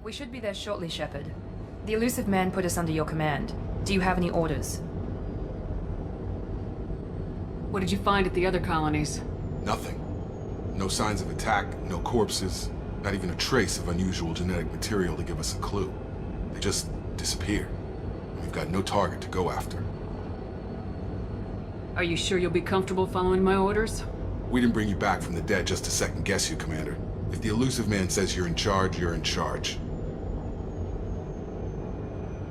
We should be there shortly, Shepard. The elusive man put us under your command. Do you have any orders? What did you find at the other colonies? Nothing. No signs of attack, no corpses, not even a trace of unusual genetic material to give us a clue. They just disappeared. We've got no target to go after. Are you sure you'll be comfortable following my orders? We didn't bring you back from the dead just to second guess you, Commander. If the elusive man says you're in charge, you're in charge.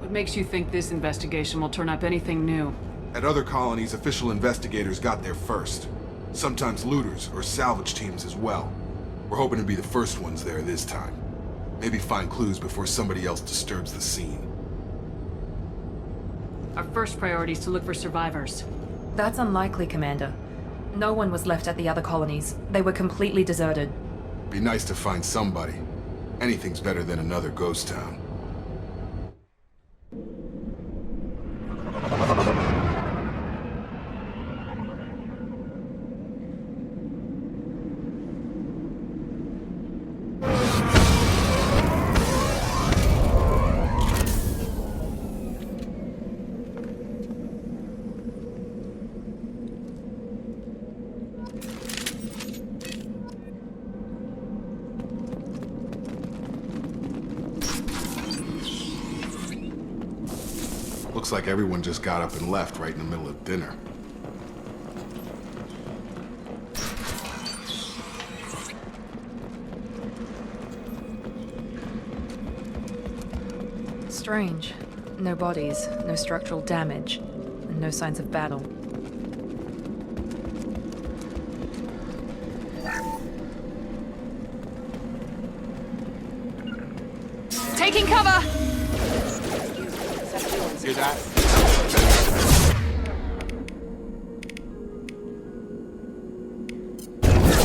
What makes you think this investigation will turn up anything new? At other colonies, official investigators got there first. Sometimes looters or salvage teams as well. We're hoping to be the first ones there this time. Maybe find clues before somebody else disturbs the scene. Our first priority is to look for survivors. That's unlikely, Commander. No one was left at the other colonies. They were completely deserted. Be nice to find somebody. Anything's better than another ghost town. Looks like everyone just got up and left right in the middle of dinner. Strange. No bodies, no structural damage, and no signs of battle. Taking cover! Hear that?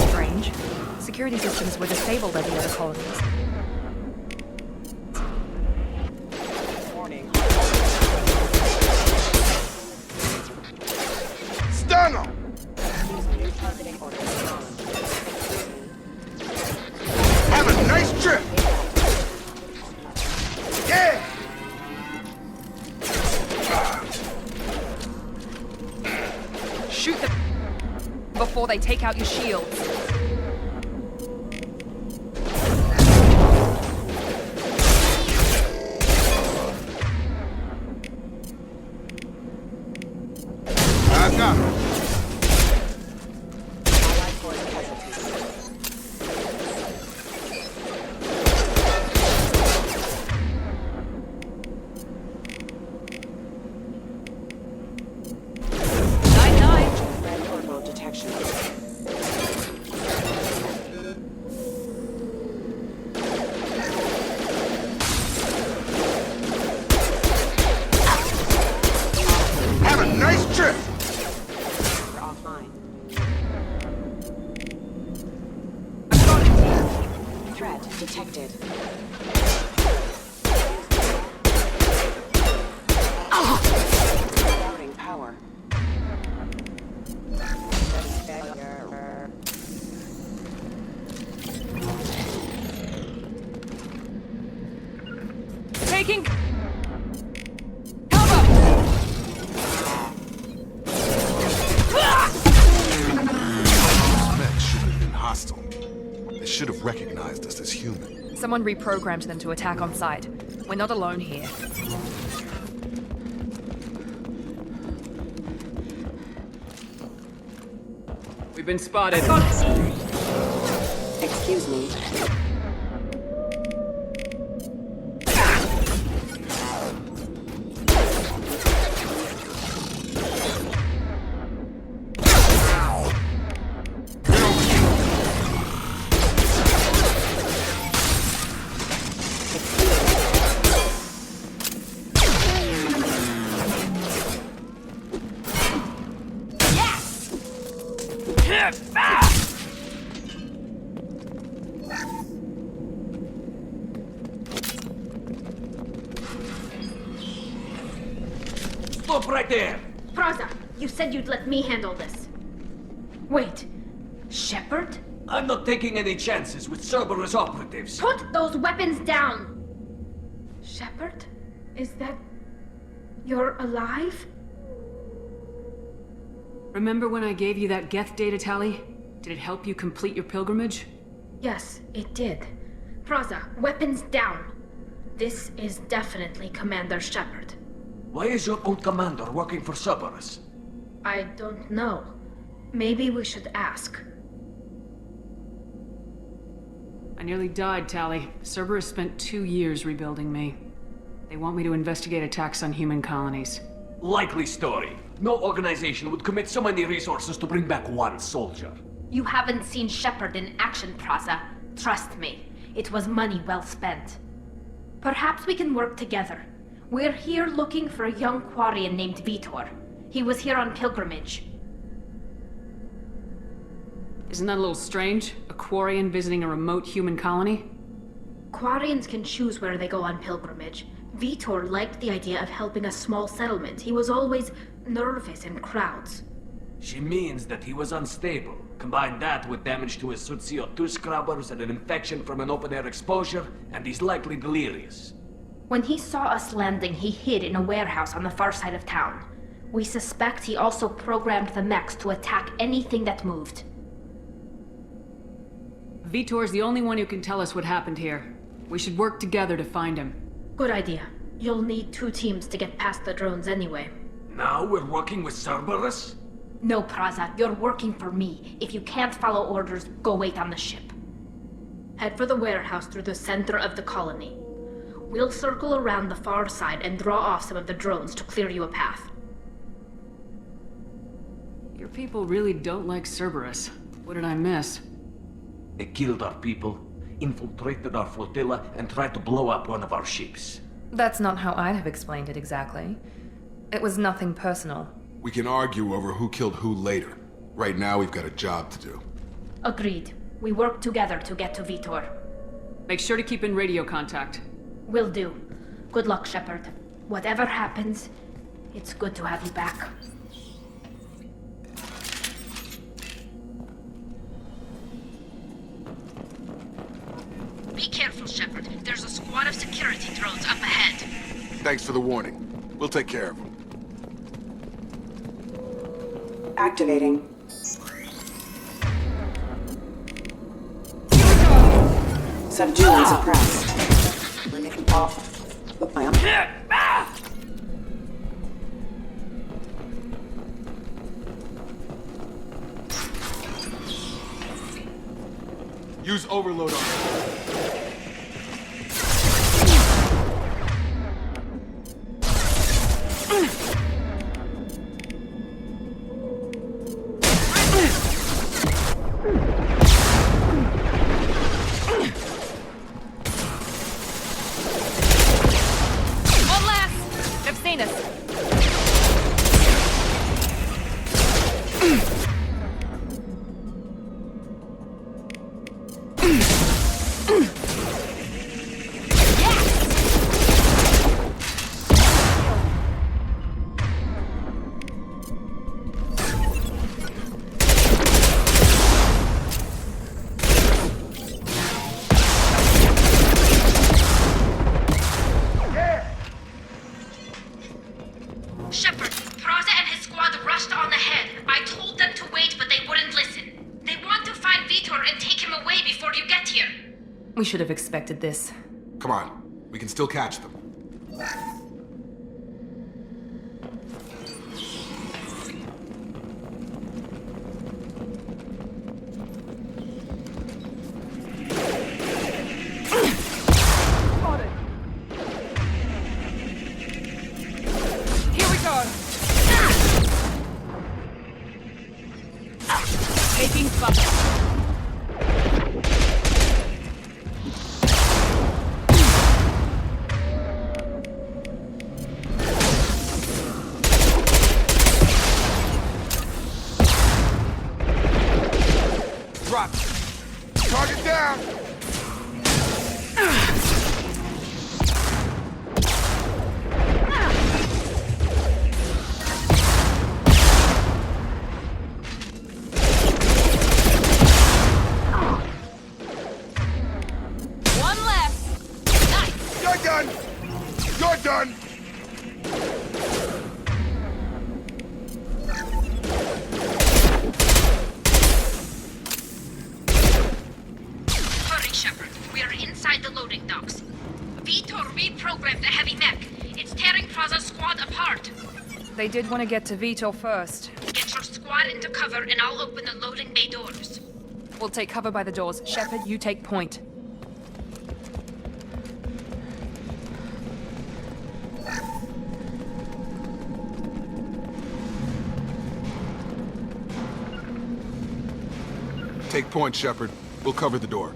Strange. Security systems were disabled at the other colonies. Warning. Stun 'em! New targeting orders on. Have a nice trip! Yeah! Shoot them before they take out your shields. I got him. Allied force casualties. Red orbital detection. Have a nice trip! We're offline. Threat detected. Routing power. Taking cover! Mech shouldn't have been hostile. They should have recognized us as human. Someone reprogrammed them to attack on sight. We're not alone here. We've been spotted. Excuse me. Stop right there! Praza, you said you'd let me handle this. Wait, Shepard? I'm not taking any chances with Cerberus operatives. Put those weapons down! Shepard? Is that... You're alive? Remember when I gave you that Geth data tally? Did it help you complete your pilgrimage? Yes, it did. Praza, weapons down. This is definitely Commander Shepard. Why is your old commander working for Cerberus? I don't know. Maybe we should ask. I nearly died, Tally. Cerberus spent 2 years rebuilding me. They want me to investigate attacks on human colonies. Likely story. No organization would commit so many resources to bring back one soldier. You haven't seen Shepard in action, Praza. Trust me, it was money well spent. Perhaps we can work together. We're here looking for a young Quarian named Veetor. He was here on pilgrimage. Isn't that a little strange? A Quarian visiting a remote human colony? Quarians can choose where they go on pilgrimage. Veetor liked the idea of helping a small settlement. He was always nervous in crowds. She means that he was unstable. Combine that with damage to his CO2 scrubbers and an infection from an open-air exposure, and he's likely delirious. When he saw us landing, he hid in a warehouse on the far side of town. We suspect he also programmed the mechs to attack anything that moved. Veetor's the only one who can tell us what happened here. We should work together to find him. Good idea. You'll need 2 teams to get past the drones anyway. Now we're working with Cerberus? No, Praza, you're working for me. If you can't follow orders, go wait on the ship. Head for the warehouse through the center of the colony. We'll circle around the far side and draw off some of the drones to clear you a path. Your people really don't like Cerberus. What did I miss? They killed our people, infiltrated our flotilla, and tried to blow up one of our ships. That's not how I'd have explained it exactly. It was nothing personal. We can argue over who killed who later. Right now, we've got a job to do. Agreed. We work together to get to Veetor. Make sure to keep in radio contact. Will do. Good luck, Shepard. Whatever happens, it's good to have you back. Be careful, Shepard. There's a squad of security drones up ahead. Thanks for the warning. We'll take care of them. Activating. Subdue and suppress. Remaining off the plan. Use overload on them. Shepard, Praza and his squad rushed on ahead. I told them to wait, but they wouldn't listen. They want to find Veetor and take him away before you get here. We should have expected this. Come on. We can still catch them. Here we go! Taking fire. Drop. Target down. One left. Nice. Gun gun. You're done! Hurry, Shepard. We are inside the loading docks. Veetor reprogrammed the heavy mech. It's tearing Praza's squad apart. They did want to get to Veetor first. Get your squad into cover and I'll open the loading bay doors. We'll take cover by the doors. Shepard, you take point. Take point, Shepard. We'll cover the door.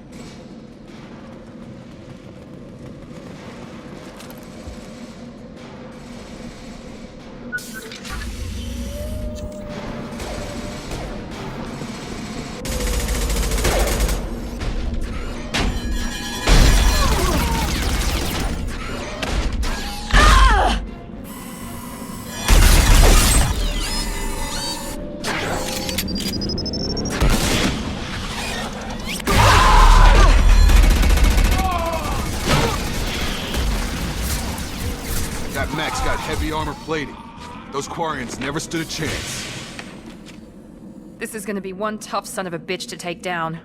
That mech's got heavy armor plating. Those Quarians never stood a chance. This is gonna be one tough son of a bitch to take down.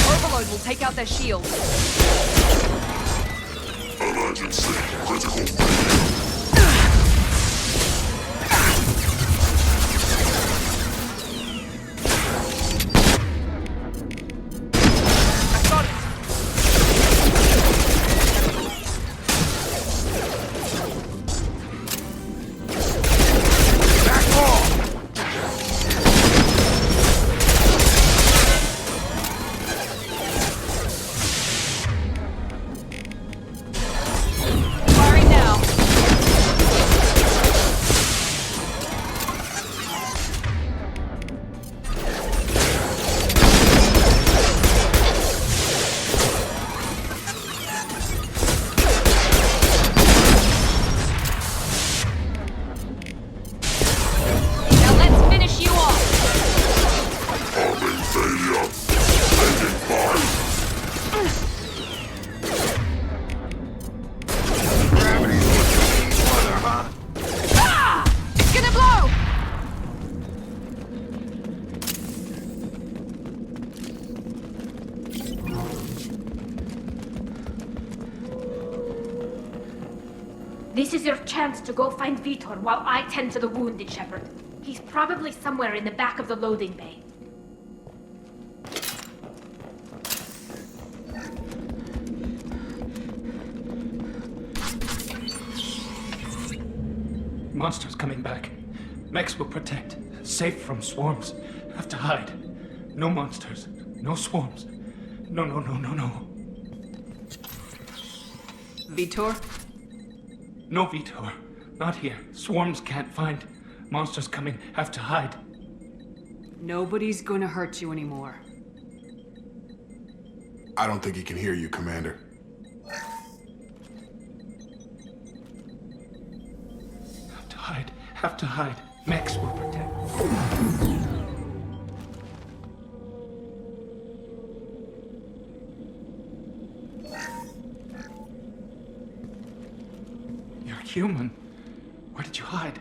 Overload will take out their shields. Emergency critical. Firing now. Now let's finish you off. Arming failure. Taking fire. Gravity's what you need, mother, huh? Ah! It's gonna blow! This is your chance to go find Veetor while I tend to the wounded, Shepard. He's probably somewhere in the back of the loading bay. Monsters coming back. Mechs will protect. Safe from swarms. Have to hide. No monsters. No swarms. No. Veetor? No Veetor. Not here. Swarms can't find. Monsters coming. Have to hide. Nobody's gonna hurt you anymore. I don't think he can hear you, Commander. Have to hide. Have to hide. Mechs will protect. You're human. Where did you hide?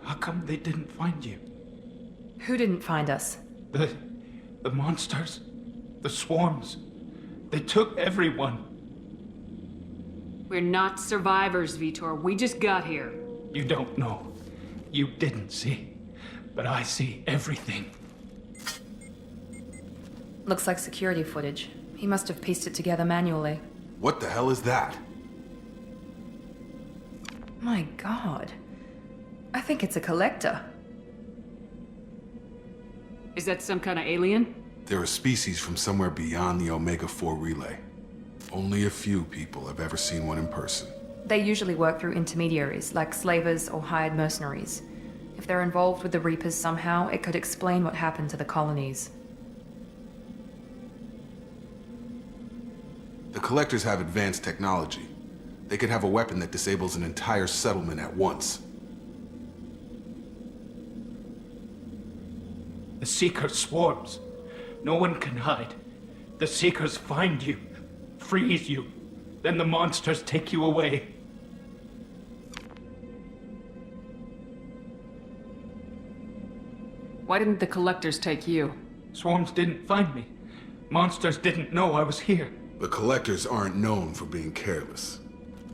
How come they didn't find you? Who didn't find us? The monsters. The swarms. They took everyone. We're not survivors, Veetor. We just got here. You don't know. You didn't see. But I see everything. Looks like security footage. He must have pieced it together manually. What the hell is that? My god. I think it's a collector. Is that some kind of alien? They're a species from somewhere beyond the Omega-4 relay. Only a few people have ever seen one in person. They usually work through intermediaries, like slavers or hired mercenaries. If they're involved with the Reapers somehow, it could explain what happened to the colonies. The Collectors have advanced technology. They could have a weapon that disables an entire settlement at once. The Seeker swarms. No one can hide. The Seekers find you, freeze you, then the monsters take you away. Why didn't the Collectors take you? Swarms didn't find me. Monsters didn't know I was here. The Collectors aren't known for being careless.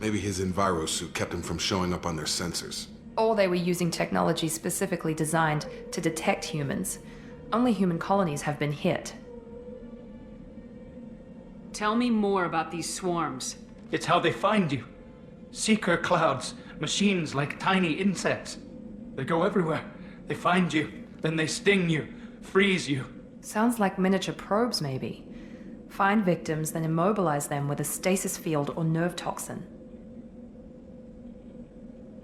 Maybe his enviro suit kept him from showing up on their sensors. Or they were using technology specifically designed to detect humans. Only human colonies have been hit. Tell me more about these swarms. It's how they find you. Seeker clouds, machines like tiny insects. They go everywhere. They find you, then they sting you, freeze you. Sounds like miniature probes, maybe. Find victims, then immobilize them with a stasis field or nerve toxin.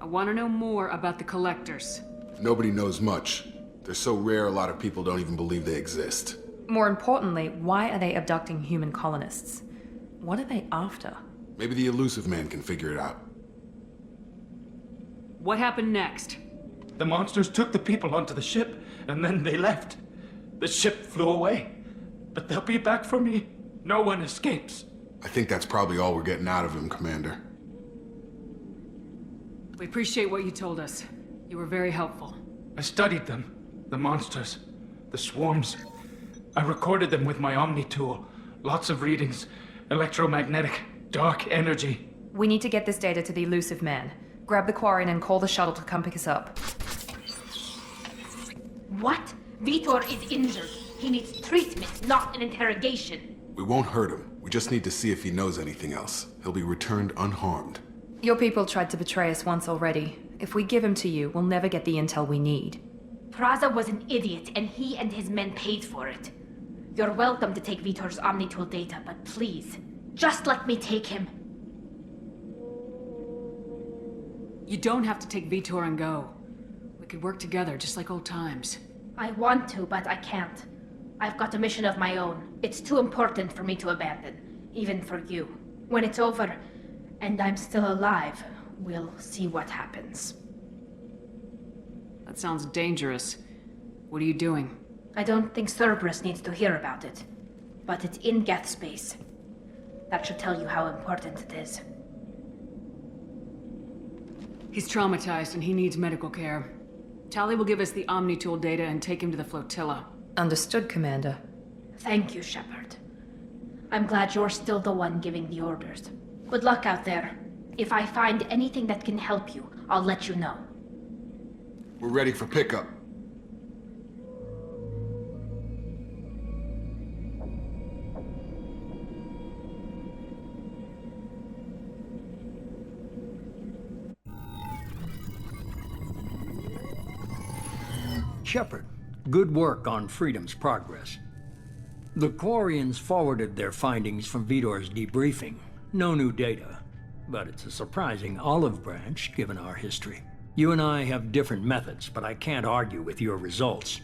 I want to know more about the Collectors. Nobody knows much. They're so rare a lot of people don't even believe they exist. More importantly, why are they abducting human colonists? What are they after? Maybe the elusive man can figure it out. What happened next? The monsters took the people onto the ship, and then they left. The ship flew away. But they'll be back for me. No one escapes. I think that's probably all we're getting out of him, Commander. We appreciate what you told us. You were very helpful. I studied them. The monsters. The swarms. I recorded them with my Omni tool. Lots of readings. Electromagnetic. Dark energy. We need to get this data to the elusive man. Grab the Quarian and call the shuttle to come pick us up. What? Veetor is injured. He needs treatment, not an interrogation. We won't hurt him. We just need to see if he knows anything else. He'll be returned unharmed. Your people tried to betray us once already. If we give him to you, we'll never get the intel we need. Praza was an idiot, and he and his men paid for it. You're welcome to take Veetor's Omnitool data, but please, just let me take him. You don't have to take Veetor and go. We could work together, just like old times. I want to, but I can't. I've got a mission of my own. It's too important for me to abandon, even for you. When it's over, and I'm still alive, we'll see what happens. That sounds dangerous. What are you doing? I don't think Cerberus needs to hear about it, but it's in Geth space. That should tell you how important it is. He's traumatized and he needs medical care. Tali will give us the Omnitool data and take him to the flotilla. Understood, Commander. Thank you, Shepard. I'm glad you're still the one giving the orders. Good luck out there. If I find anything that can help you, I'll let you know. We're ready for pickup. Shepard, good work on Freedom's progress. The Quarians forwarded their findings from Veetor's debriefing. No new data, but it's a surprising olive branch given our history. You and I have different methods, but I can't argue with your results.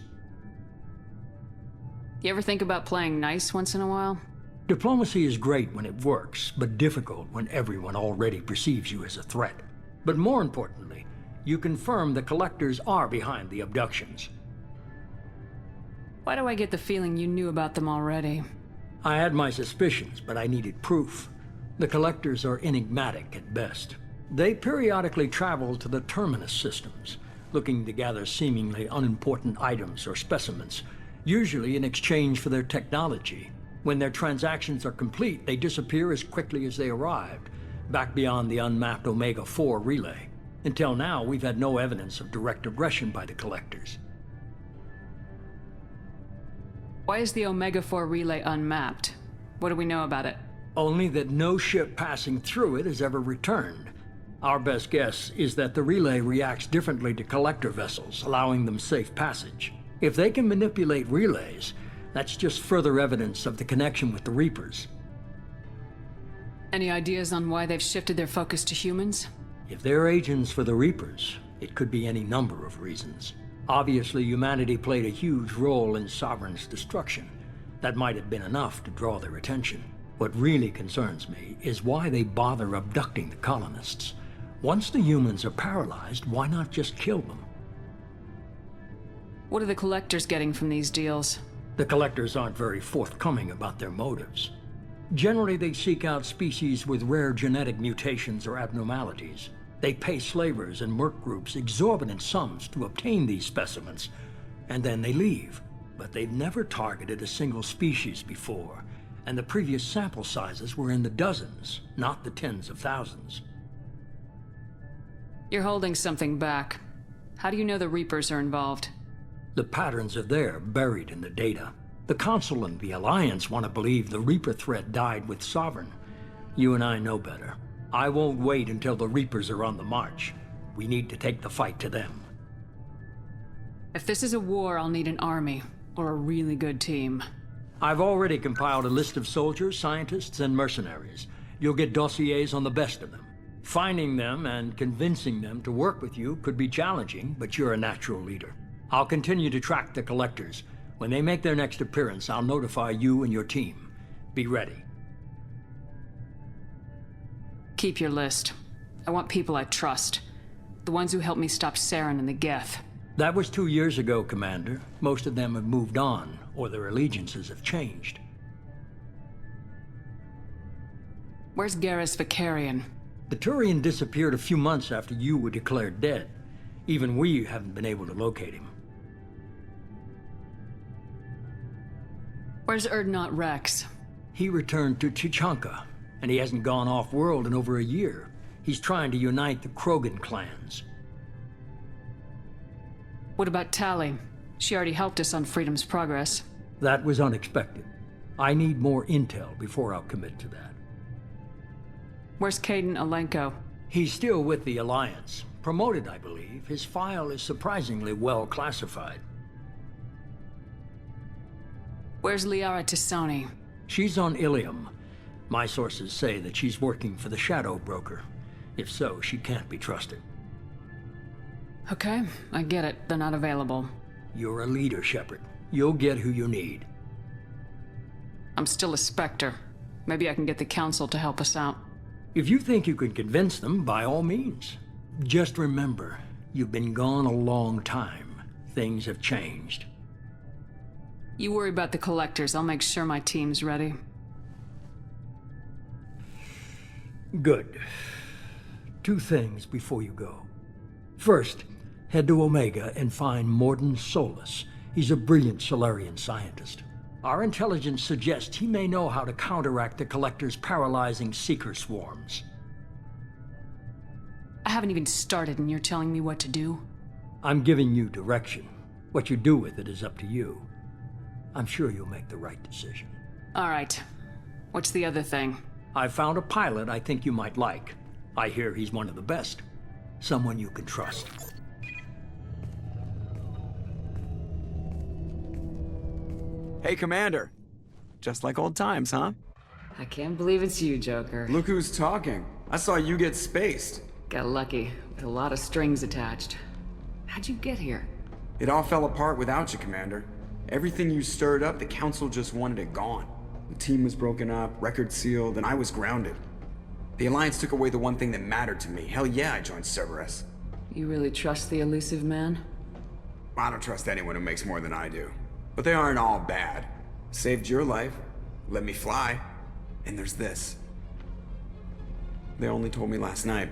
You ever think about playing nice once in a while? Diplomacy is great when it works, but difficult when everyone already perceives you as a threat. But more importantly, you confirm the Collectors are behind the abductions. Why do I get the feeling you knew about them already? I had my suspicions, but I needed proof. The Collectors are enigmatic at best. They periodically travel to the Terminus systems, looking to gather seemingly unimportant items or specimens, usually in exchange for their technology. When their transactions are complete, they disappear as quickly as they arrived, back beyond the unmapped Omega-4 relay. Until now, we've had no evidence of direct aggression by the Collectors. Why is the Omega-4 relay unmapped? What do we know about it? Only that no ship passing through it has ever returned. Our best guess is that the relay reacts differently to Collector vessels, allowing them safe passage. If they can manipulate relays, that's just further evidence of the connection with the Reapers. Any ideas on why they've shifted their focus to humans? If they're agents for the Reapers, it could be any number of reasons. Obviously, humanity played a huge role in Sovereign's destruction. That might have been enough to draw their attention. What really concerns me is why they bother abducting the colonists. Once the humans are paralyzed, why not just kill them? What are the Collectors getting from these deals? The Collectors aren't very forthcoming about their motives. Generally, they seek out species with rare genetic mutations or abnormalities. They pay slavers and merc groups exorbitant sums to obtain these specimens, and then they leave. But they've never targeted a single species before, and the previous sample sizes were in the dozens, not the tens of thousands. You're holding something back. How do you know the Reapers are involved? The patterns are there, buried in the data. The Council and the Alliance want to believe the Reaper threat died with Sovereign. You and I know better. I won't wait until the Reapers are on the march. We need to take the fight to them. If this is a war, I'll need an army, or a really good team. I've already compiled a list of soldiers, scientists, and mercenaries. You'll get dossiers on the best of them. Finding them and convincing them to work with you could be challenging, but you're a natural leader. I'll continue to track the Collectors. When they make their next appearance, I'll notify you and your team. Be ready. Keep your list. I want people I trust. The ones who helped me stop Saren and the Geth. That was 2 years ago, Commander. Most of them have moved on, or their allegiances have changed. Where's Garrus Vicarian? The Turian disappeared a few months after you were declared dead. Even we haven't been able to locate him. Where's Erdnot Rex? He returned to Chichanka, and he hasn't gone off-world in over a year. He's trying to unite the Krogan clans. What about Tali? She already helped us on Freedom's Progress. That was unexpected. I need more intel before I'll commit to that. Where's Caden Alenko? He's still with the Alliance. Promoted, I believe. His file is surprisingly well classified. Where's Liara Tisani? She's on Ilium. My sources say that she's working for the Shadow Broker. If so, she can't be trusted. Okay, I get it. They're not available. You're a leader, Shepard. You'll get who you need. I'm still a Spectre. Maybe I can get the Council to help us out. If you think you can convince them, by all means. Just remember, you've been gone a long time. Things have changed. You worry about the Collectors. I'll make sure my team's ready. Good. 2 things before you go. First, head to Omega and find Mordin Solus. He's a brilliant Solarian scientist. Our intelligence suggests he may know how to counteract the Collector's paralyzing Seeker swarms. I haven't even started and you're telling me what to do? I'm giving you direction. What you do with it is up to you. I'm sure you'll make the right decision. All right. What's the other thing? I found a pilot I think you might like. I hear he's one of the best. Someone you can trust. Hey, Commander. Just like old times, huh? I can't believe it's you, Joker. Look who's talking. I saw you get spaced. Got lucky, with a lot of strings attached. How'd you get here? It all fell apart without you, Commander. Everything you stirred up, the Council just wanted it gone. The team was broken up, record sealed, and I was grounded. The Alliance took away the one thing that mattered to me. Hell yeah, I joined Cerberus. You really trust the elusive man? I don't trust anyone who makes more than I do. But they aren't all bad. Saved your life, let me fly, and there's this. They only told me last night.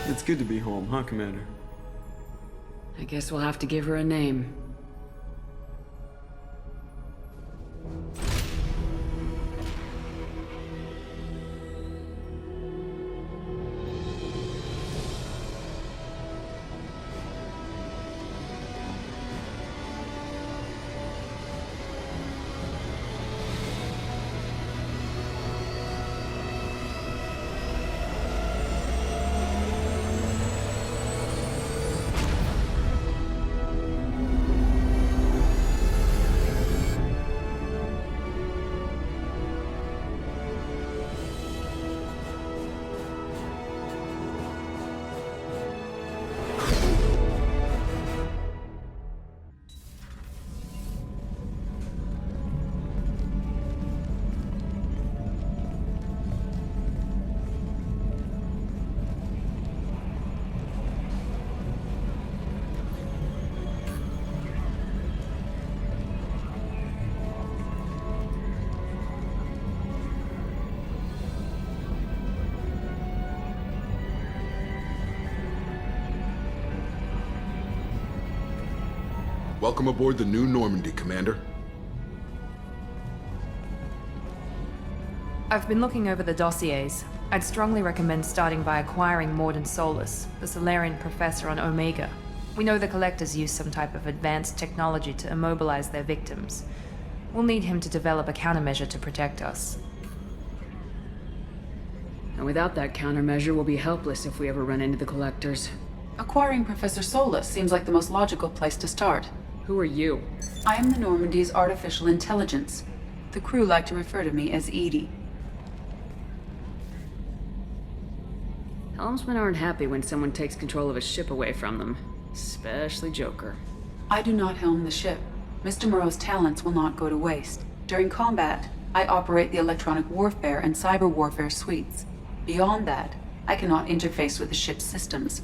It's good to be home, huh, Commander? I guess we'll have to give her a name. Welcome aboard the new Normandy, Commander. I've been looking over the dossiers. I'd strongly recommend starting by acquiring Morden Solus, the Solarian professor on Omega. We know the Collectors use some type of advanced technology to immobilize their victims. We'll need him to develop a countermeasure to protect us. And without that countermeasure, we'll be helpless if we ever run into the Collectors. Acquiring Professor Solus seems like the most logical place to start. Who are you? I am the Normandy's artificial intelligence. The crew like to refer to me as Edie. Helmsmen aren't happy when someone takes control of a ship away from them. Especially Joker. I do not helm the ship. Mr. Moreau's talents will not go to waste. During combat, I operate the electronic warfare and cyber warfare suites. Beyond that, I cannot interface with the ship's systems.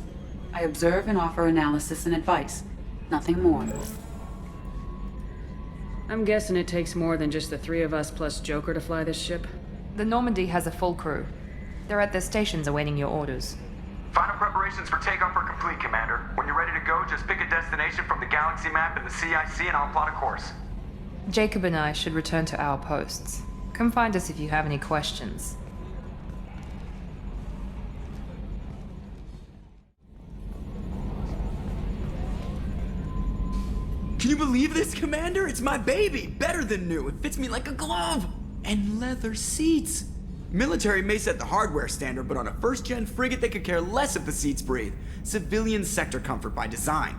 I observe and offer analysis and advice. Nothing more. I'm guessing it takes more than just the three of us plus Joker to fly this ship? The Normandy has a full crew. They're at their stations awaiting your orders. Final preparations for takeoff are complete, Commander. When you're ready to go, just pick a destination from the galaxy map in the CIC and I'll plot a course. Jacob and I should return to our posts. Come find us if you have any questions. Can you believe this, Commander? It's my baby! Better than new. It fits me like a glove! And leather seats! Military may set the hardware standard, but on a first-gen frigate, they could care less if the seats breathe. Civilian sector comfort by design.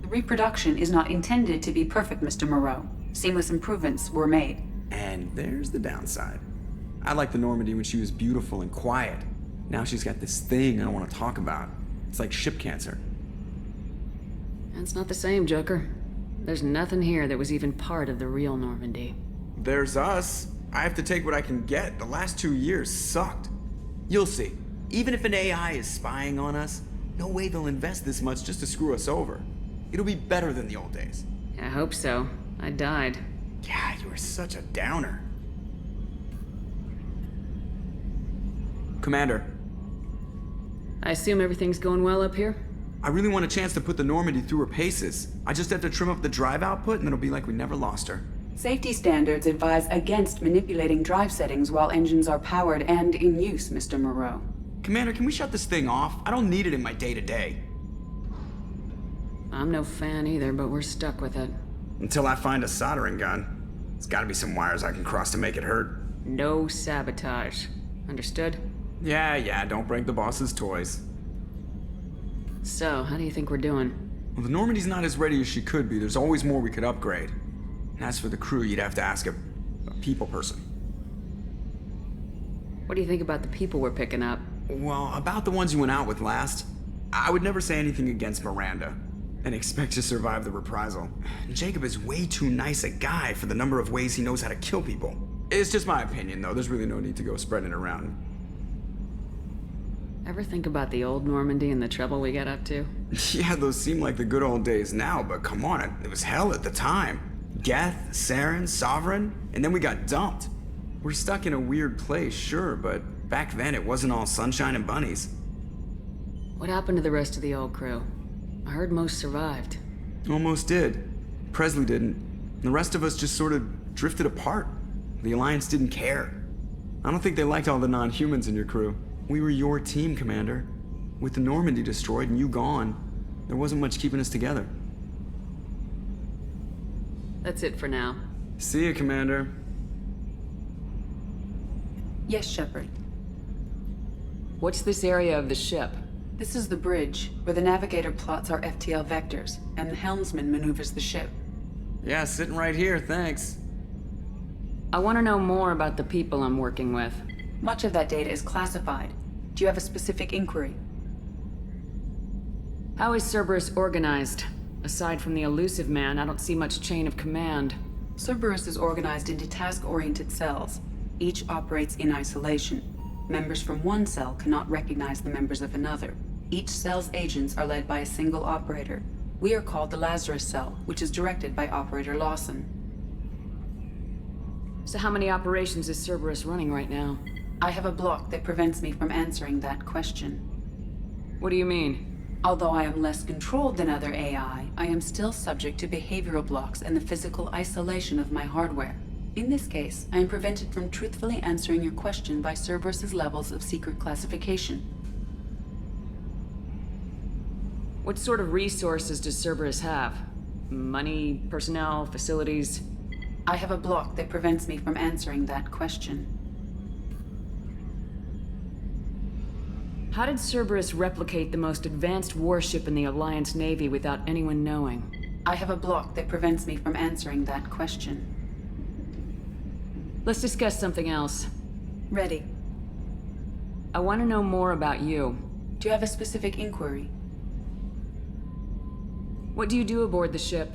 The reproduction is not intended to be perfect, Mr. Moreau. Seamless improvements were made. And there's the downside. I liked the Normandy when she was beautiful and quiet. Now she's got this thing I don't want to talk about. It's like ship cancer. That's not the same, Joker. There's nothing here that was even part of the real Normandy. There's us. I have to take what I can get. The last 2 years sucked. You'll see. Even if an AI is spying on us, no way they'll invest this much just to screw us over. It'll be better than the old days. I hope so. I died. Yeah, you were such a downer. Commander. I assume everything's going well up here? I really want a chance to put the Normandy through her paces. I just have to trim up the drive output and it'll be like we never lost her. Safety standards advise against manipulating drive settings while engines are powered and in use, Mr. Moreau. Commander, can we shut this thing off? I don't need it in my day-to-day. I'm no fan either, but we're stuck with it. Until I find a soldering gun. There's gotta be some wires I can cross to make it hurt. No sabotage. Understood? Yeah, don't break the boss's toys. So, how do you think we're doing? Well, the Normandy's not as ready as she could be. There's always more we could upgrade. And as for the crew, you'd have to ask a people person. What do you think about the people we're picking up? Well, about the ones you went out with last, I would never say anything against Miranda and expect to survive the reprisal. Jacob is way too nice a guy for the number of ways he knows how to kill people. It's just my opinion, though. There's really no need to go spreading it around. Ever think about the old Normandy and the trouble we got up to? Yeah, those seem like the good old days now, but come on, it was hell at the time. Geth, Saren, Sovereign, and then we got dumped. We're stuck in a weird place, sure, but back then it wasn't all sunshine and bunnies. What happened to the rest of the old crew? I heard most survived. Almost did. Presley didn't. The rest of us just sort of drifted apart. The Alliance didn't care. I don't think they liked all the non-humans in your crew. We were your team, Commander. With the Normandy destroyed and you gone, there wasn't much keeping us together. That's it for now. See you, Commander. Yes, Shepard. What's this area of the ship? This is the bridge, where the navigator plots our FTL vectors, and the helmsman maneuvers the ship. Yeah, sitting right here, thanks. I want to know more about the people I'm working with. Much of that data is classified. Do you have a specific inquiry? How is Cerberus organized? Aside from the elusive man, I don't see much chain of command. Cerberus is organized into task-oriented cells. Each operates in isolation. Members from one cell cannot recognize the members of another. Each cell's agents are led by a single operator. We are called the Lazarus Cell, which is directed by Operator Lawson. So how many operations is Cerberus running right now? I have a block that prevents me from answering that question. What do you mean? Although I am less controlled than other AI, I am still subject to behavioral blocks and the physical isolation of my hardware. In this case, I am prevented from truthfully answering your question by Cerberus's levels of secret classification. What sort of resources does Cerberus have? Money, personnel, facilities? I have a block that prevents me from answering that question. How did Cerberus replicate the most advanced warship in the Alliance Navy without anyone knowing? I have a block that prevents me from answering that question. Let's discuss something else. Ready. I want to know more about you. Do you have a specific inquiry? What do you do aboard the ship?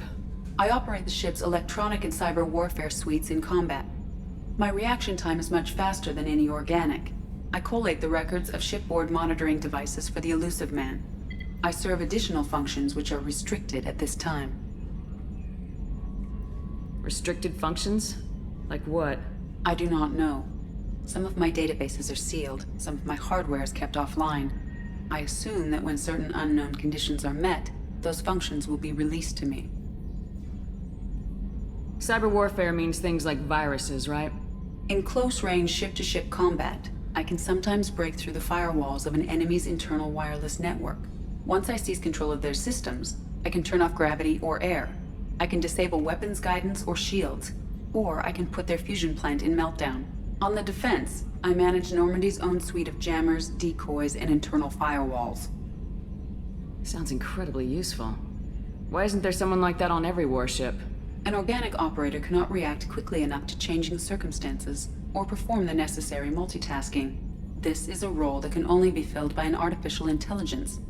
I operate the ship's electronic and cyber warfare suites in combat. My reaction time is much faster than any organic. I collate the records of shipboard monitoring devices for the Elusive Man. I serve additional functions which are restricted at this time. Restricted functions? Like what? I do not know. Some of my databases are sealed, some of my hardware is kept offline. I assume that when certain unknown conditions are met, those functions will be released to me. Cyber warfare means things like viruses, right? In close-range ship-to-ship combat, I can sometimes break through the firewalls of an enemy's internal wireless network. Once I seize control of their systems, I can turn off gravity or air. I can disable weapons guidance or shields, or I can put their fusion plant in meltdown. On the defense, I manage Normandy's own suite of jammers, decoys, and internal firewalls. Sounds incredibly useful. Why isn't there someone like that on every warship? An organic operator cannot react quickly enough to changing circumstances, or perform the necessary multitasking. This is a role that can only be filled by an artificial intelligence.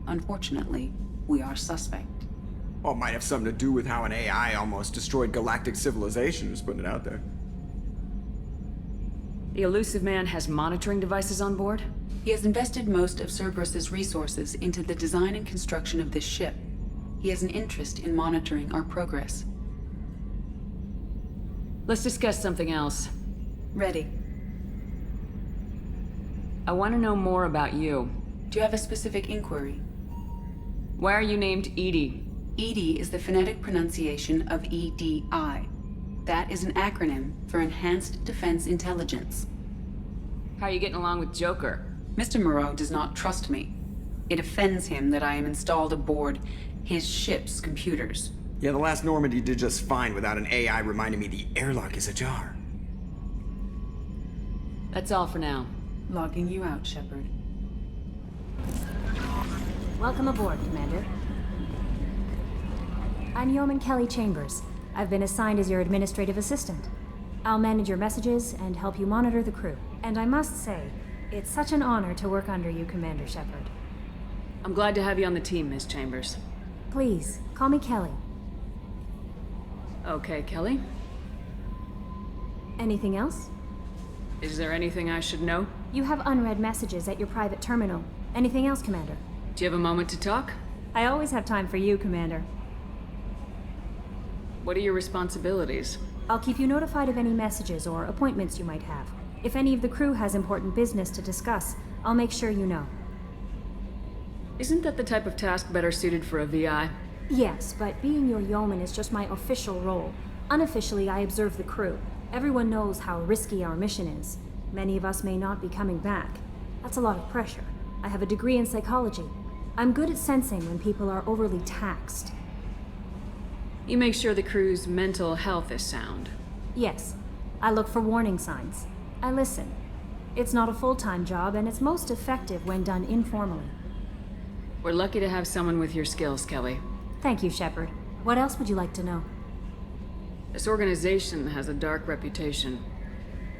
Unfortunately, we are suspect. Well, it might have something to do with how an AI almost destroyed galactic civilization, just putting it out there. The Elusive Man has monitoring devices on board? He has invested most of Cerberus's resources into the design and construction of this ship. He has an interest in monitoring our progress. Let's discuss something else. Ready. I want to know more about you. Do you have a specific inquiry? Why are you named Edie? EDI is the phonetic pronunciation of EDI. That is an acronym for Enhanced Defense Intelligence. How are you getting along with Joker? Mr. Moreau does not trust me. It offends him that I am installed aboard his ship's computers. Yeah, the last Normandy did just fine without an AI reminding me the airlock is ajar. That's all for now. Logging you out, Shepard. Welcome aboard, Commander. I'm Yeoman Kelly Chambers. I've been assigned as your administrative assistant. I'll manage your messages and help you monitor the crew. And I must say, it's such an honor to work under you, Commander Shepard. I'm glad to have you on the team, Miss Chambers. Please, call me Kelly. Okay, Kelly. Anything else? Is there anything I should know? You have unread messages at your private terminal. Anything else, Commander? Do you have a moment to talk? I always have time for you, Commander. What are your responsibilities? I'll keep you notified of any messages or appointments you might have. If any of the crew has important business to discuss, I'll make sure you know. Isn't that the type of task better suited for a VI? Yes, but being your yeoman is just my official role. Unofficially, I observe the crew. Everyone knows how risky our mission is. Many of us may not be coming back. That's a lot of pressure. I have a degree in psychology. I'm good at sensing when people are overly taxed. You make sure the crew's mental health is sound. Yes. I look for warning signs. I listen. It's not a full-time job, and it's most effective when done informally. We're lucky to have someone with your skills, Kelly. Thank you, Shepard. What else would you like to know? This organization has a dark reputation.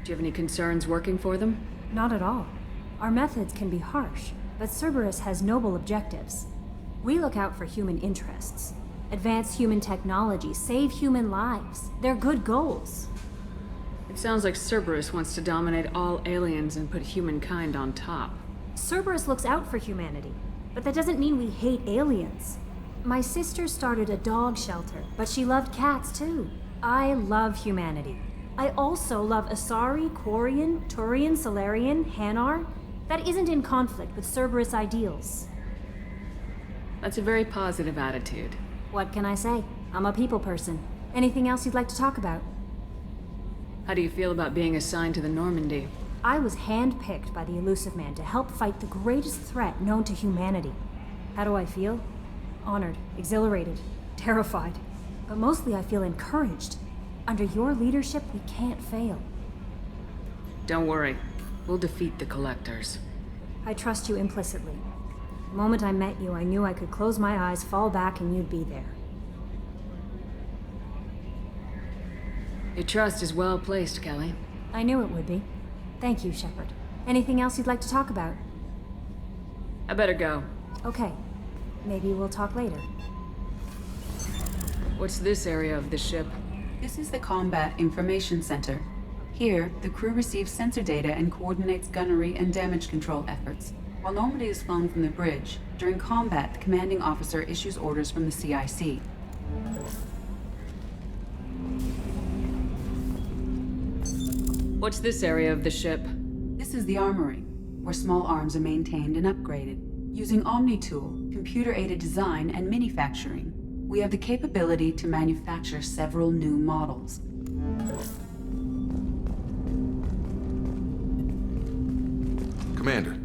Do you have any concerns working for them? Not at all. Our methods can be harsh, but Cerberus has noble objectives. We look out for human interests. Advance human technology, save human lives. They're good goals. It sounds like Cerberus wants to dominate all aliens and put humankind on top. Cerberus looks out for humanity, but that doesn't mean we hate aliens. My sister started a dog shelter, but she loved cats too. I love humanity. I also love Asari, Quarian, Turian, Solarian, Hanar. That isn't in conflict with Cerberus ideals. That's a very positive attitude. What can I say? I'm a people person. Anything else you'd like to talk about? How do you feel about being assigned to the Normandy? I was handpicked by the Elusive Man to help fight the greatest threat known to humanity. How do I feel? Honored, exhilarated, terrified. But mostly I feel encouraged. Under your leadership, we can't fail. Don't worry. We'll defeat the Collectors. I trust you implicitly. The moment I met you, I knew I could close my eyes, fall back, and you'd be there. Your trust is well placed, Kelly. I knew it would be. Thank you, Shepard. Anything else you'd like to talk about? I better go. Okay. Maybe we'll talk later. What's this area of the ship? This is the Combat Information Center. Here, the crew receives sensor data and coordinates gunnery and damage control efforts. While Normandy is flown from the bridge, during combat, the commanding officer issues orders from the CIC. What's this area of the ship? This is the armory, where small arms are maintained and upgraded. Using Omni-Tool, computer-aided design, and manufacturing, we have the capability to manufacture several new models. Commander,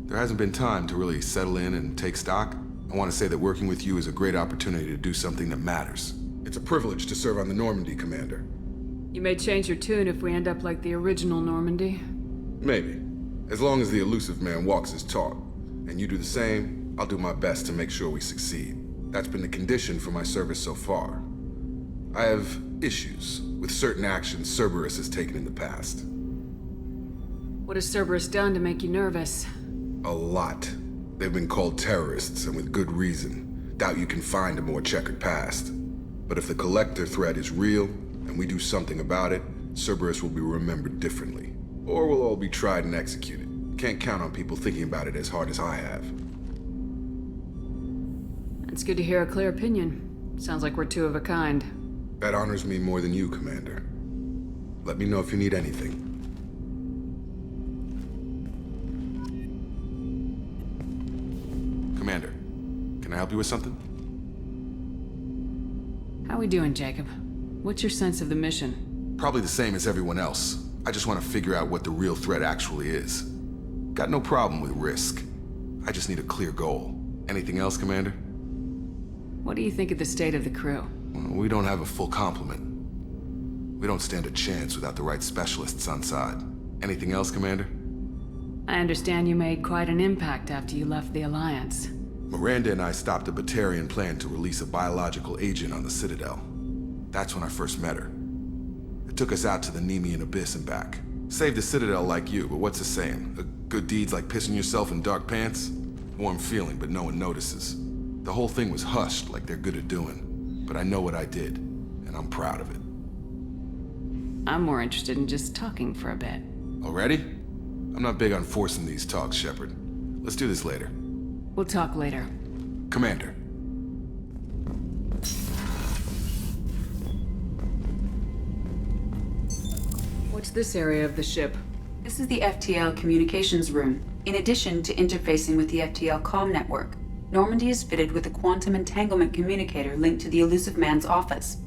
there hasn't been time to really settle in and take stock. I want to say that working with you is a great opportunity to do something that matters. It's a privilege to serve on the Normandy, Commander. You may change your tune if we end up like the original Normandy. Maybe. As long as the Elusive Man walks his talk, and you do the same, I'll do my best to make sure we succeed. That's been the condition for my service so far. I have issues with certain actions Cerberus has taken in the past. What has Cerberus done to make you nervous? A lot. They've been called terrorists, and with good reason. Doubt you can find a more checkered past. But if the Collector threat is real, and we do something about it, Cerberus will be remembered differently. Or we'll all be tried and executed. Can't count on people thinking about it as hard as I have. It's good to hear a clear opinion. Sounds like we're two of a kind. That honors me more than you, Commander. Let me know if you need anything. Commander, can I help you with something? How we doing, Jacob? What's your sense of the mission? Probably the same as everyone else. I just want to figure out what the real threat actually is. Got no problem with risk. I just need a clear goal. Anything else, Commander? What do you think of the state of the crew? Well, we don't have a full complement. We don't stand a chance without the right specialists on side. Anything else, Commander? I understand you made quite an impact after you left the Alliance. Miranda and I stopped a Batarian plan to release a biological agent on the Citadel. That's when I first met her. It took us out to the Nemean Abyss and back. Saved the Citadel like you, but what's the saying? Good deed's like pissing yourself in dark pants? Warm feeling, but no one notices. The whole thing was hushed like they're good at doing. But I know what I did, and I'm proud of it. I'm more interested in just talking for a bit. Already? I'm not big on forcing these talks, Shepard. Let's do this later. We'll talk later. Commander. What's this area of the ship? This is the FTL communications room. In addition to interfacing with the FTL comm network, Normandy is fitted with a quantum entanglement communicator linked to the Elusive Man's office.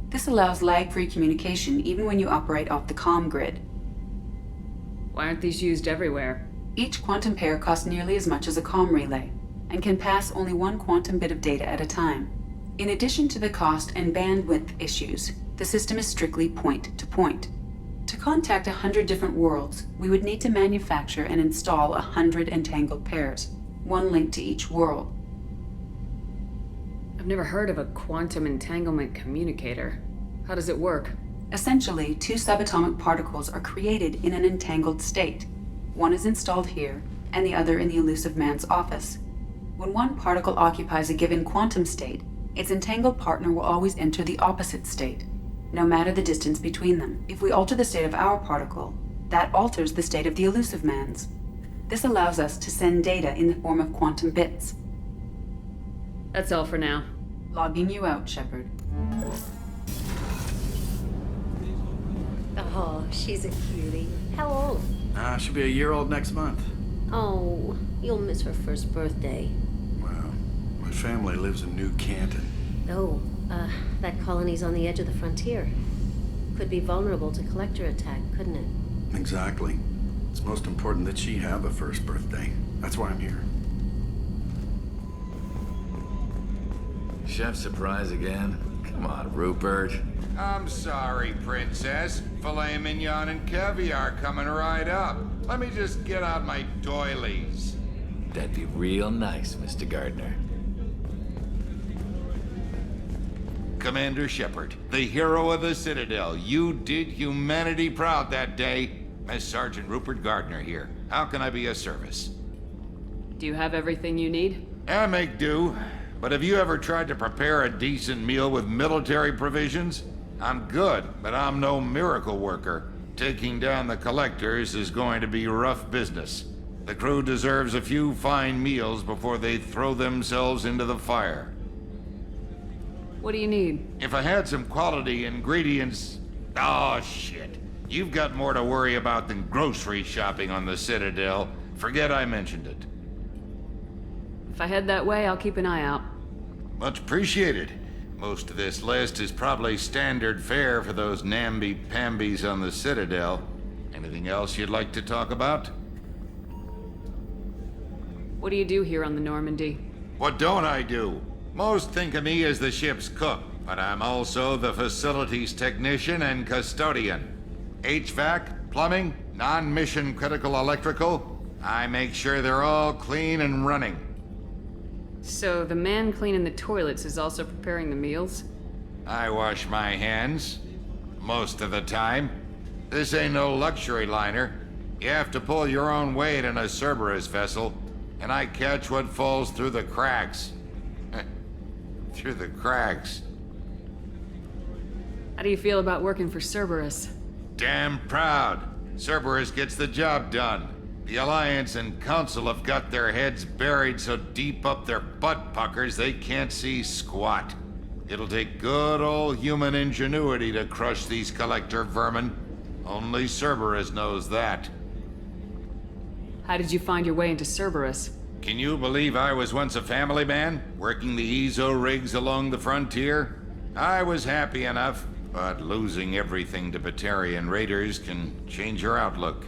This allows lag-free communication even when you operate off the comm grid. Why aren't these used everywhere? Each quantum pair costs nearly as much as a comm relay, and can pass only one quantum bit of data at a time. In addition to the cost and bandwidth issues, the system is strictly point-to-point. To contact 100 different worlds, we would need to manufacture and install 100 entangled pairs, one linked to each world. I've never heard of a quantum entanglement communicator. How does it work? Essentially, two subatomic particles are created in an entangled state. One is installed here, and the other in the Elusive Man's office. When one particle occupies a given quantum state, its entangled partner will always enter the opposite state, no matter the distance between them. If we alter the state of our particle, that alters the state of the Elusive Man's. This allows us to send data in the form of quantum bits. That's all for now. Logging you out, Shepard. Oh, she's a cutie. How old? She'll be a year old next month. Oh, you'll miss her first birthday. Well, My family lives in New Canton. Oh, that colony's on the edge of the frontier. Could be vulnerable to collector attack, couldn't it? Exactly. It's most important that she have a first birthday. That's why I'm here. Chef surprise again? Come on, Rupert. I'm sorry, Princess. Filet mignon and caviar coming right up. Let me just get out my doilies. That'd be real nice, Mr. Gardner. Commander Shepard, the hero of the Citadel. You did humanity proud that day. Mess Sergeant Rupert Gardner here. How can I be of service? Do you have everything you need? I make do. But have you ever tried to prepare a decent meal with military provisions? I'm good, but I'm no miracle worker. Taking down the collectors is going to be rough business. The crew deserves a few fine meals before they throw themselves into the fire. What do you need? If I had some quality ingredients... Oh, shit. You've got more to worry about than grocery shopping on the Citadel. Forget I mentioned it. If I head that way, I'll keep an eye out. Much appreciated. Most of this list is probably standard fare for those namby-pambies on the Citadel. Anything else you'd like to talk about? What do you do here on the Normandy? What don't I do? Most think of me as the ship's cook, but I'm also the facilities technician and custodian. HVAC, plumbing, non-mission critical electrical. I make sure they're all clean and running. So the man cleaning the toilets is also preparing the meals? I wash my hands. Most of the time. This ain't no luxury liner. You have to pull your own weight in a Cerberus vessel, and I catch what falls through the cracks. Through the cracks. How do you feel about working for Cerberus? Damn proud. Cerberus gets the job done. The Alliance and Council have got their heads buried so deep up their butt puckers they can't see squat. It'll take good old human ingenuity to crush these collector vermin. Only Cerberus knows that. How did you find your way into Cerberus? Can you believe I was once a family man, working the EZO rigs along the frontier? I was happy enough, but losing everything to Batarian raiders can change your outlook.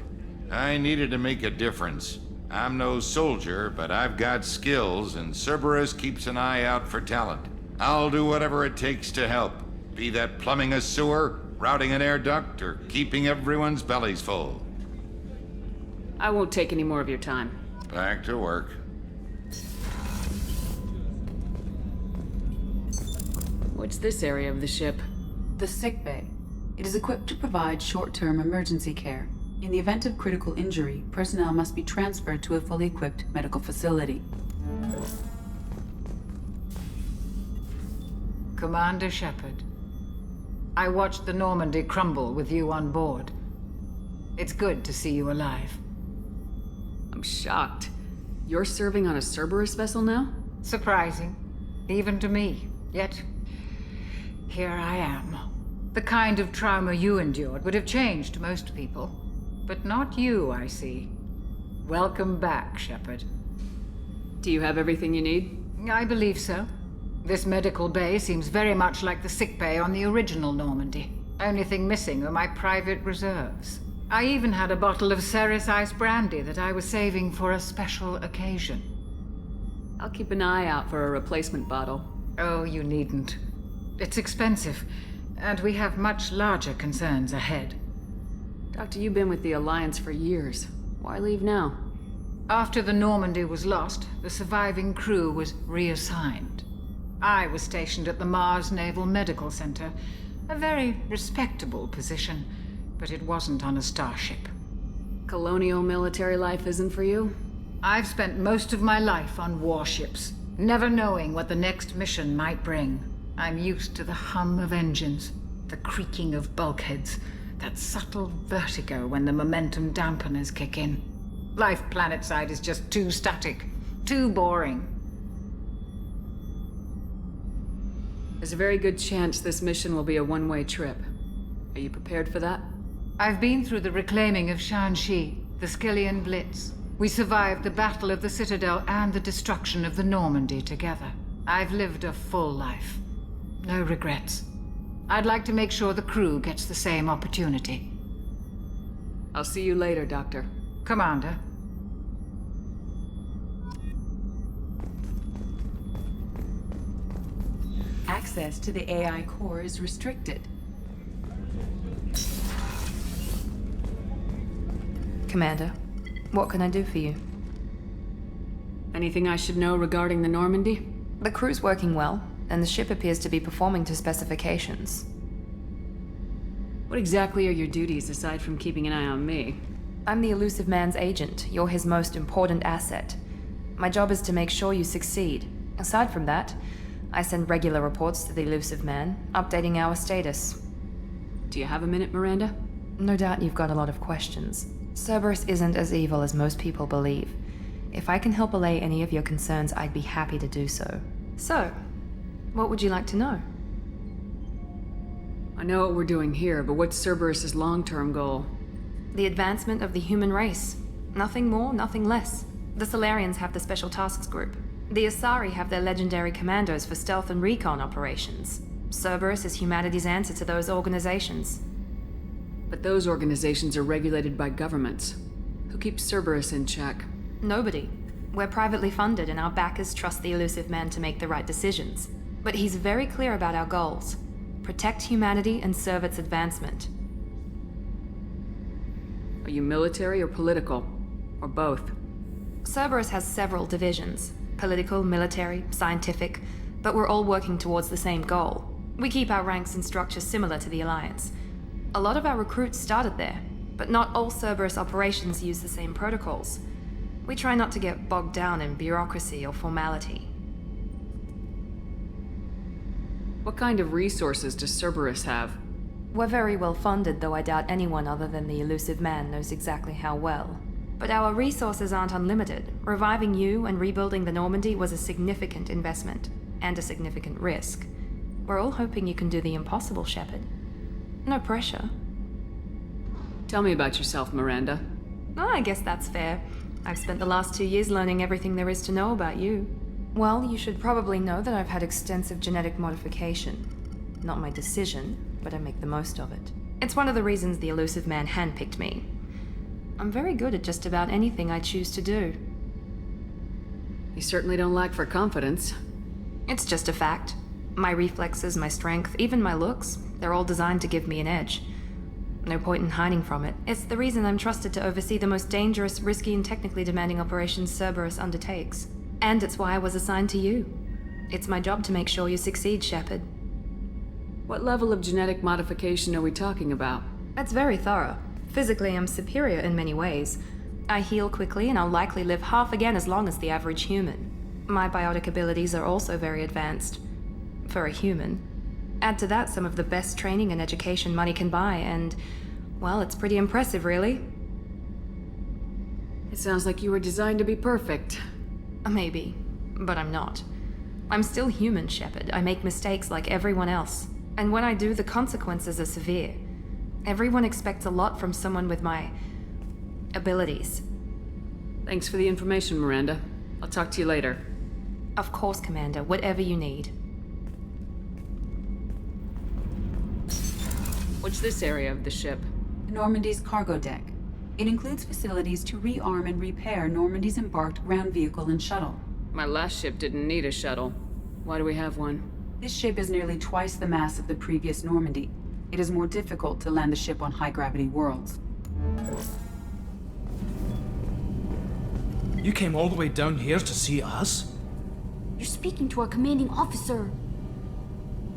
I needed to make a difference. I'm no soldier, but I've got skills, and Cerberus keeps an eye out for talent. I'll do whatever it takes to help, be that plumbing a sewer, routing an air duct, or keeping everyone's bellies full. I won't take any more of your time. Back to work. What's this area of the ship? The sick bay. It is equipped to provide short-term emergency care. In the event of critical injury, personnel must be transferred to a fully equipped medical facility. Commander Shepard, I watched the Normandy crumble with you on board. It's good to see you alive. I'm shocked. You're serving on a Cerberus vessel now? Surprising, even to me. Yet, here I am. The kind of trauma you endured would have changed most people. But not you, I see. Welcome back, Shepard. Do you have everything you need? I believe so. This medical bay seems very much like the sick bay on the original Normandy. Only thing missing are my private reserves. I even had a bottle of Ceres Ice brandy that I was saving for a special occasion. I'll keep an eye out for a replacement bottle. Oh, you needn't. It's expensive, and we have much larger concerns ahead. Doctor, you've been with the Alliance for years. Why leave now? After the Normandy was lost, the surviving crew was reassigned. I was stationed at the Mars Naval Medical Center, a very respectable position, but it wasn't on a starship. Colonial military life isn't for you? I've spent most of my life on warships, never knowing what the next mission might bring. I'm used to the hum of engines, the creaking of bulkheads, that subtle vertigo when the momentum dampeners kick in. Life planetside is just too static, too boring. There's a very good chance this mission will be a one-way trip. Are you prepared for that? I've been through the reclaiming of Shanxi, the Skillian Blitz. We survived the Battle of the Citadel and the destruction of the Normandy together. I've lived a full life. No regrets. I'd like to make sure the crew gets the same opportunity. I'll see you later, Doctor. Commander. Access to the AI core is restricted. Commander, what can I do for you? Anything I should know regarding the Normandy? The crew's working well, and the ship appears to be performing to specifications. What exactly are your duties aside from keeping an eye on me? I'm the Elusive Man's agent. You're his most important asset. My job is to make sure you succeed. Aside from that, I send regular reports to the Elusive Man, updating our status. Do you have a minute, Miranda? No doubt you've got a lot of questions. Cerberus isn't as evil as most people believe. If I can help allay any of your concerns, I'd be happy to do so. So, what would you like to know? I know what we're doing here, but what's Cerberus's long-term goal? The advancement of the human race. Nothing more, nothing less. The Solarians have the Special Tasks Group. The Asari have their legendary commandos for stealth and recon operations. Cerberus is humanity's answer to those organizations. But those organizations are regulated by governments. Who keeps Cerberus in check? Nobody. We're privately funded and our backers trust the Elusive Man to make the right decisions. But he's very clear about our goals. Protect humanity and serve its advancement. Are you military or political? Or both? Cerberus has several divisions. Political, military, scientific, but we're all working towards the same goal. We keep our ranks and structures similar to the Alliance. A lot of our recruits started there, but not all Cerberus operations use the same protocols. We try not to get bogged down in bureaucracy or formality. What kind of resources does Cerberus have? We're very well funded, though I doubt anyone other than the Elusive Man knows exactly how well. But our resources aren't unlimited. Reviving you and rebuilding the Normandy was a significant investment, and a significant risk. We're all hoping you can do the impossible, Shepard. No pressure. Tell me about yourself, Miranda. Oh, I guess that's fair. I've spent the last 2 years learning everything there is to know about you. Well, you should probably know that I've had extensive genetic modification. Not my decision, but I make the most of it. It's one of the reasons the Elusive Man handpicked me. I'm very good at just about anything I choose to do. You certainly don't lack for confidence. It's just a fact. My reflexes, my strength, even my looks, they're all designed to give me an edge. No point in hiding from it. It's the reason I'm trusted to oversee the most dangerous, risky, and technically demanding operations Cerberus undertakes. And it's why I was assigned to you. It's my job to make sure you succeed, Shepard. What level of genetic modification are we talking about? That's very thorough. Physically, I'm superior in many ways. I heal quickly, and I'll likely live half again as long as the average human. My biotic abilities are also very advanced. For a human. Add to that some of the best training and education money can buy, and, well, it's pretty impressive, really. It sounds like you were designed to be perfect. Maybe, but I'm not. I'm still human, Shepard. I make mistakes like everyone else. And when I do, the consequences are severe. Everyone expects a lot from someone with my abilities. Thanks for the information, Miranda. I'll talk to you later. Of course, Commander. Whatever you need. What's this area of the ship? Normandy's cargo deck. It includes facilities to rearm and repair Normandy's embarked ground vehicle and shuttle. My last ship didn't need a shuttle. Why do we have one? This ship is nearly twice the mass of the previous Normandy. It is more difficult to land the ship on high-gravity worlds. You came all the way down here to see us? You're speaking to our commanding officer.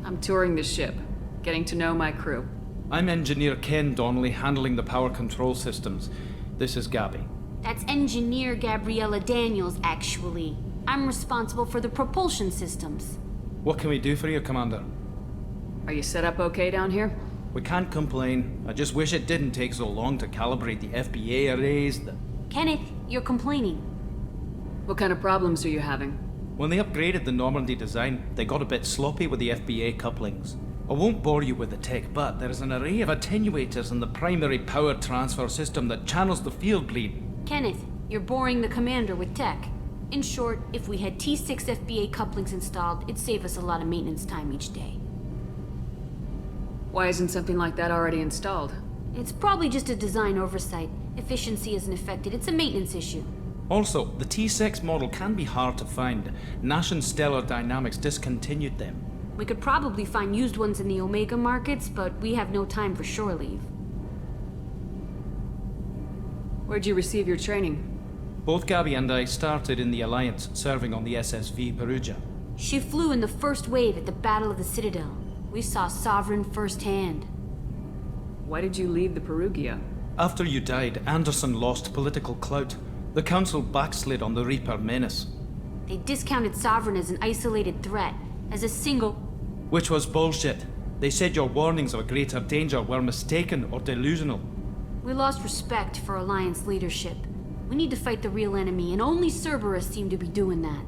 I'm touring the ship, getting to know my crew. I'm Engineer Ken Donnelly, handling the power control systems. This is Gabby. That's Engineer Gabriella Daniels, actually. I'm responsible for the propulsion systems. What can we do for you, Commander? Are you set up okay down here? We can't complain. I just wish it didn't take so long to calibrate the FBA arrays. Kenneth, you're complaining. What kind of problems are you having? When they upgraded the Normandy design, they got a bit sloppy with the FBA couplings. I won't bore you with the tech, but there is an array of attenuators in the primary power transfer system that channels the field bleed. Kenneth, you're boring the commander with tech. In short, if we had T6 FBA couplings installed, it'd save us a lot of maintenance time each day. Why isn't something like that already installed? It's probably just a design oversight. Efficiency isn't affected, it's a maintenance issue. Also, the T6 model can be hard to find. Nash and Stellar Dynamics discontinued them. We could probably find used ones in the Omega markets, but we have no time for shore leave. Where'd you receive your training? Both Gabby and I started in the Alliance, serving on the SSV Perugia. She flew in the first wave at the Battle of the Citadel. We saw Sovereign firsthand. Why did you leave the Perugia? After you died, Anderson lost political clout. The Council backslid on the Reaper menace. They discounted Sovereign as an isolated threat, as a single... Which was bullshit. They said your warnings of a greater danger were mistaken or delusional. We lost respect for Alliance leadership. We need to fight the real enemy, and only Cerberus seemed to be doing that.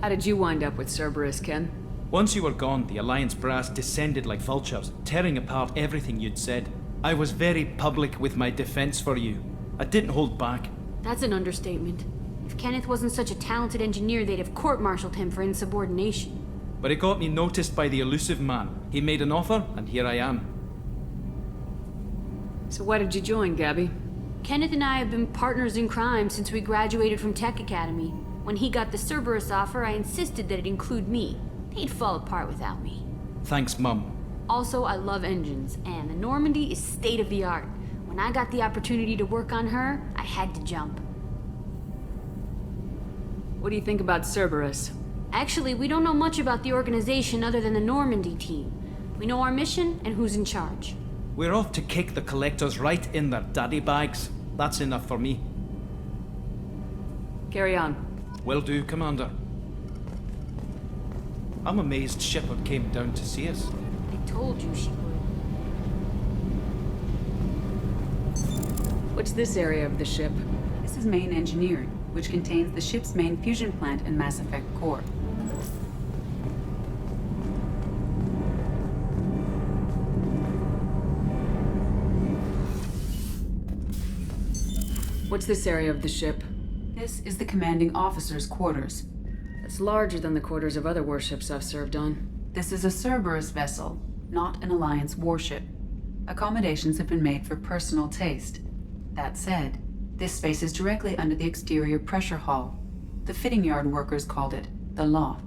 How did you wind up with Cerberus, Ken? Once you were gone, the Alliance brass descended like vultures, tearing apart everything you'd said. I was very public with my defense for you. I didn't hold back. That's an understatement. If Kenneth wasn't such a talented engineer, they'd have court-martialed him for insubordination. But it got me noticed by the elusive man. He made an offer, and here I am. So why did you join, Gabby? Kenneth and I have been partners in crime since we graduated from Tech Academy. When he got the Cerberus offer, I insisted that it include me. They'd fall apart without me. Thanks, Mum. Also, I love engines, and the Normandy is state-of-the-art. When I got the opportunity to work on her, I had to jump. What do you think about Cerberus? Actually, we don't know much about the organization other than the Normandy team. We know our mission and who's in charge. We're off to kick the Collectors right in their daddy bags. That's enough for me. Carry on. Will do, Commander. I'm amazed Shepard came down to see us. I told you she would. What's this area of the ship? This is main engineering, which contains the ship's main fusion plant and Mass Effect core. What's this area of the ship? This is the commanding officer's quarters. It's larger than the quarters of other warships I've served on. This is a Cerberus vessel, not an Alliance warship. Accommodations have been made for personal taste. That said, this space is directly under the exterior pressure hull. The fitting yard workers called it the loft.